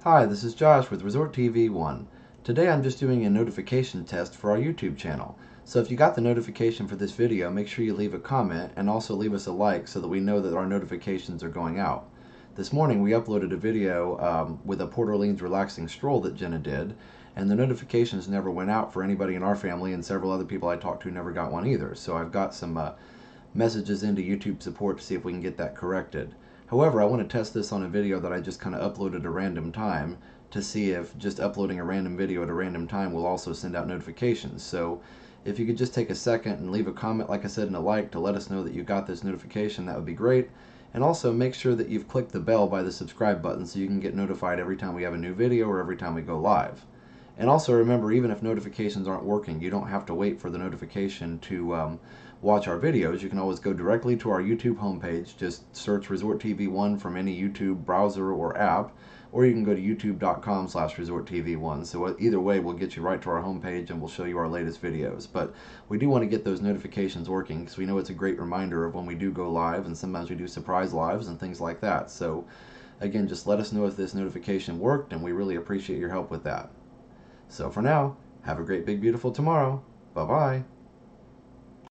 Hi, this is Josh with Resort TV 1. Today I'm just doing a notification test for our YouTube channel. So if you got the notification for this video, make sure you leave a comment and also leave us a like so that we know that our notifications are going out. This morning we uploaded a video with a Port Orleans relaxing stroll that Jenna did, and the notifications never went out for anybody in our family, and several other people I talked to never got one either. So I've got some messages into YouTube support to see if we can get that corrected. However, I want to test this on a video that I just kind of uploaded at a random time to see if just uploading a random video at a random time will also send out notifications. So if you could just take a second and leave a comment, like I said, and a like to let us know that you got this notification, that would be great. And also make sure that you've clicked the bell by the subscribe button so you can get notified every time we have a new video or every time we go live. And also remember, even if notifications aren't working, you don't have to wait for the notification to watch our videos. You can always go directly to our YouTube homepage. Just search Resort TV 1 from any YouTube browser or app, or you can go to youtube.com/resorttv1. So either way will get you right to our homepage and we'll show you our latest videos. But we do want to get those notifications working because we know it's a great reminder of when we do go live, and sometimes we do surprise lives and things like that. So again, just let us know if this notification worked, and we really appreciate your help with that. So for now, have a great, big, beautiful tomorrow. Bye-bye.